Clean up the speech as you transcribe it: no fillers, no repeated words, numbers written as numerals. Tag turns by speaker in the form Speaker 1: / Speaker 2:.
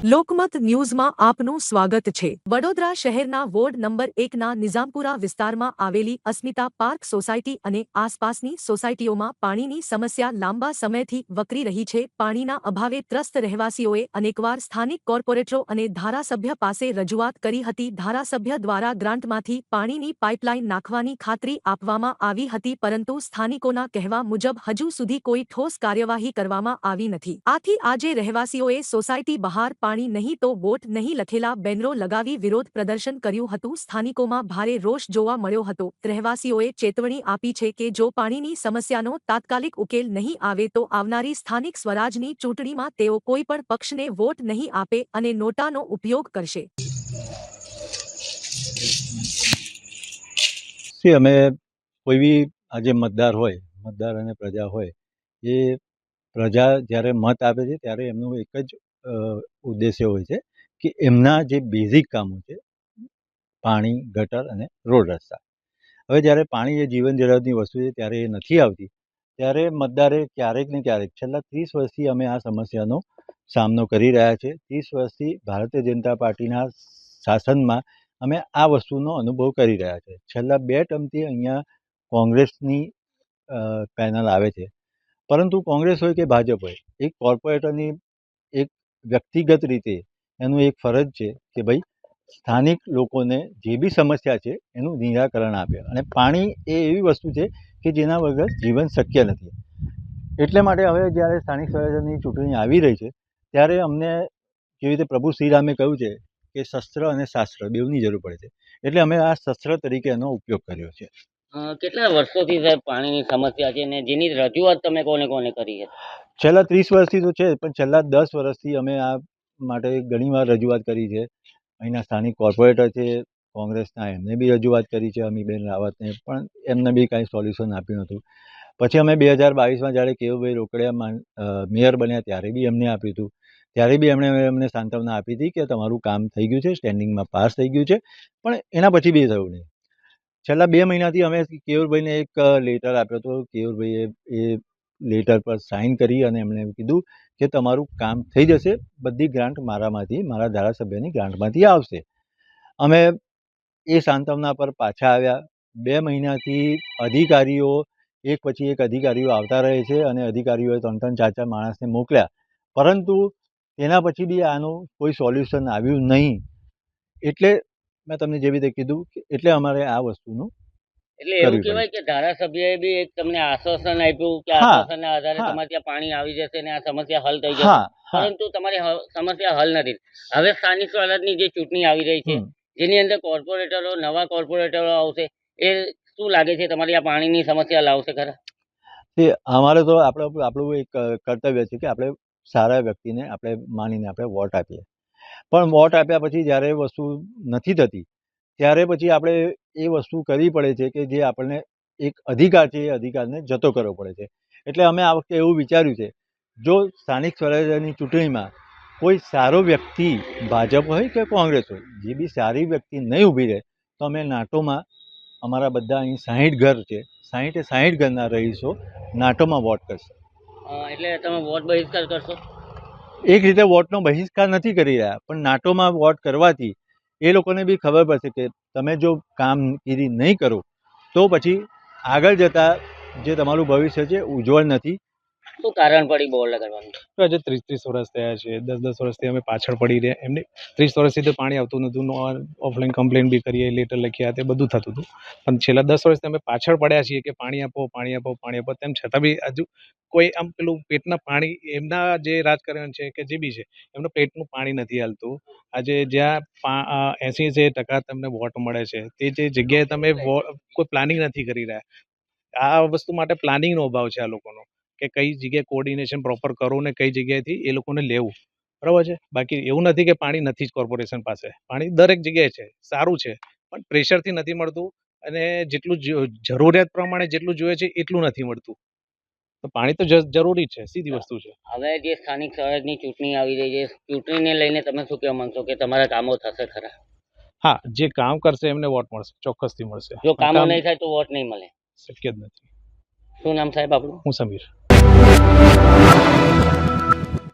Speaker 1: લોકમત ન્યૂઝમાં આપનું સ્વાગત છે। વડોદરા શહેરના વોર્ડ નંબર 1ના નિઝામપુરા વિસ્તારમાં આવેલી અસ્મિતા પાર્ક સોસાયટી અને આસપાસની સોસાયટીઓમાં પાણીની સમસ્યા લાંબા સમયથી વકરી રહી છે। પાણીના અભાવે ત્રસ્ત રહેવાસીઓએ અનેકવાર સ્થાનિક કોર્પોરેટરો અને ધારાસભ્ય પાસે રજૂઆત કરી હતી। ધારાસભ્ય દ્વારા ગ્રાન્ટમાંથી પાણીની પાઇપલાઇન નાખવાની ખાતરી આપવામાં આવી હતી, પરંતુ સ્થાનિકોના કહેવા મુજબ હજુ સુધી કોઈ ઠોસ કાર્યવાહી કરવામાં આવી નથી। આથી આજે રહેવાસીઓએ સોસાયટી બહાર પાણી નહીં તો વોટ નહીં લખેલા બેનરો લગાવી વિરોધ પ્રદર્શન કર્યું હતું। સ્થાનિકોમાં ભારે રોષ જોવા મળ્યો હતો। રહેવાસીઓએ ચેતવણી આપી છે કે જો પાણીની સમસ્યાનો તાત્કાલિક ઉકેલ નહીં આવે તો આવનારી સ્થાનિક સ્વરાજની ચૂંટણીમાં તેઓ કોઈ પણ પક્ષને વોટ નહીં આપે અને નોટાનો ઉપયોગ કરશે।
Speaker 2: અમે કોઈ બી આજે મતદાર અને પ્રજા હોય એ પ્રજા જ્યારે મત આપે છે ત્યારે એમનું એક જ ઉદ્દેશ્ય હોય છે કે એમના જે બેઝિક કામો છે, પાણી, ગટર અને રોડ રસ્તા, હવે જ્યારે પાણી એ જીવન જરૂરિયાતની વસ્તુ છે ત્યારે એ નથી આવતી, ત્યારે મતદારે ક્યારેક ને ક્યારેક છેલ્લા 30 વર્ષથી અમે આ સમસ્યાનો સામનો કરી રહ્યા છે। 30 વર્ષથી ભારતીય જનતા પાર્ટીના શાસનમાં અમે આ વસ્તુનો અનુભવ કરી રહ્યા છે। છેલ્લા 2 ટર્મથી અહીંયા કોંગ્રેસની પેનલ આવે છે, પરંતુ કોંગ્રેસ હોય કે ભાજપ હોય, એક કોર્પોરેટરની એક વ્યક્તિગત રીતે એનું એક ફરજ છે કે ભાઈ સ્થાનિક લોકોને જે બી સમસ્યા છે એનું નિરાકરણ આપે, અને પાણી એ એવી વસ્તુ છે કે જેના વગર જીવન શક્ય નથી। એટલે માટે હવે જ્યારે સ્થાનિક સ્વરાજ્યની ચૂંટણી આવી રહી છે ત્યારે અમને જેવી રીતે પ્રભુ શ્રીરામે કહ્યું છે કે શસ્ત્ર અને શાસ્ત્ર બેઉની જરૂર પડે છે, એટલે અમે આ શસ્ત્ર તરીકે એનો ઉપયોગ કર્યો છે।
Speaker 3: કેટલા વર્ષોથી સાહેબ પાણીની સમસ્યા છે અને જેની રજૂઆત તમે કોને કરી છે?
Speaker 2: છેલ્લા 30 વર્ષથી તો છે, પણ છેલ્લા 10 વર્ષથી અમે આ માટે ઘણીવાર રજૂઆત કરી છે। અહીંના સ્થાનિક કોર્પોરેટર છે કોંગ્રેસના, એમને બી રજૂઆત કરી છે અમીબેન રાવતને, પણ એમને બી કાંઈ સોલ્યુશન આપ્યું નહોતું। પછી અમે 2022માં જ્યારે કેયુભાઈ રોકડિયા મેયર બન્યા ત્યારે બી એમને આપ્યું હતું, ત્યારે બી એમને સાંત્વના આપી હતી કે તમારું કામ થઈ ગયું છે, સ્ટેન્ડિંગમાં પાસ થઈ ગયું છે, પણ એના પછી બી થયું નહીં। છેલ્લા 2 મહિનાથી અમે કેયુરભાઈને એક લેટર આપ્યો હતો। કેયુરભાઈએ એ લેટર પર સાઇન કરી અને એમણે કીધું કે તમારું કામ થઈ જશે, બધી ગ્રાન્ટ મારા ધારાસભ્યની ગ્રાન્ટમાંથી આવશે। અમે એ સાંત્વના પર પાછા આવ્યા। 2 મહિનાથી અધિકારીઓ એક પછી એક અધિકારીઓ આવતા રહે છે અને અધિકારીઓએ 3-3, 4-4 માણસને મોકલ્યા, પરંતુ તેના પછી બી આનું કોઈ સોલ્યુશન આવ્યું નહીં। એટલે મેં તમને જેવી રીતે કીધું કે એટલે અમારે આ વસ્તુનું
Speaker 3: એટલે એવું કહેવાય કે ધારાસભ્યએ બી એક તમને આશ્વાસન આપ્યું કે આશ્વાસનના આધારે તમારે ત્યાં પાણી આવી જશે અને આ સમસ્યા હલ થઈ જશે, પરંતુ તમારી સમસ્યા હલ નથી। હવે સ્થાનિક સ્વરાજની જે ચૂંટણી આવી રહી છે જેની અંદર નવા કોર્પોરેટરો આવશે, એ શું લાગે છે તમારી આ પાણીની સમસ્યા લાવશે ખરા?
Speaker 2: અમારે તો આપણું એક કર્તવ્ય છે કે આપણે સારા વ્યક્તિને આપણે માનીને આપણે વોટ આપીએ, પણ વોટ આપ્યા પછી જ્યારે વસ્તુ નથી થતી ત્યારે પછી આપણે એ વસ્તુ કરવી પડે છે કે જે આપણને એક અધિકાર છે એ અધિકારને જતો કરવો પડે છે। એટલે અમે આ વખતે એવું વિચાર્યું છે, જો સ્થાનિક સ્વરાજ્યની ચૂંટણીમાં કોઈ સારો વ્યક્તિ, ભાજપ હોય કે કોંગ્રેસ હોય, જે બી સારી વ્યક્તિ નહીં ઊભી રહે તો અમે નાટોમાં અમારા બધા અહીં 60 ઘર છે, 60 ઘરના રહીશો નાટોમાં વોટ કરશે।
Speaker 3: એટલે તમે વોટ બહિષ્કાર કરશો?
Speaker 2: એક રીતે વોટનો બહિષ્કાર નથી કરી રહ્યા, પણ નાટોમાં વોટ કરવાથી એ લોકોને બી ખબર પડશે કે તમે જો કામગીરી નહીં કરો તો પછી આગળ જતાં જે તમારું ભવિષ્ય છે ઉજ્જવળ નથી।
Speaker 3: શું કારણ પડી બોર્ડ લગાડવાનું?
Speaker 4: તો આજે 30 વર્ષ થયા છે, 10 વર્ષથી અમે પાછળ પડી રહ્યા। એમને 30 વર્ષથી તો પાણી આવતું નહોતું, ઓફલાઈન કમ્પ્લેન બી કરીએ, લેટર લખ્યા, તે બધું થતું હતું, પણ છેલ્લા 10 વર્ષથી અમે પાછળ પડ્યા છીએ કે પાણી આપો, પાણી આપો, પાણી આપો, તેમ છતાં બી હજુ કોઈ આમ પેલું પેટના પાણી, એમના જે રાજકારણ છે કે જે બી છે એમનું પેટનું પાણી નથી હાલતું। આજે જ્યાં 80% તમને વોટ મળે છે તે જે જગ્યાએ તમે કોઈ પ્લાનિંગ નથી કરી રહ્યા। આ વસ્તુ માટે પ્લાનિંગનો અભાવ છે આ લોકોનો, કે કઈ જગ્યાએ કોર્ડિનેશન પ્રોપર કરવું ને કઈ જગ્યાએથી એ લોકોને લેવું, બરાબર છે? બાકી એવું નથી કે પાણી નથી જ કોર્પોરેશન પાસે, પાણી દરેક જગ્યાએ છે, સારું છે, પણ પ્રેશરથી નથી મળતું અને જેટલું જરૂરિયાત પ્રમાણે જેટલું જોઈએ છે એટલું નથી મળતું। તો પાણી તો જરૂરી છે, સીધી વસ્તુ છે।
Speaker 3: હવે જે સ્થાનિક સ્વરાજની ચૂંટણી આવી રહી છે, ચૂંટણીને લઈને તમે શું કહેવા માંગશો કે તમારા કામો થશે ખરા?
Speaker 4: હા, જે કામ કરશે એમને વોટ મળશે, ચોક્કસથી મળશે।
Speaker 3: જો કામો નહીં થાય તો વોટ નહીં મળે?
Speaker 4: શક્ય જ નથી।
Speaker 3: શું નામ સાહેબ આપણું?
Speaker 4: હું સમીર।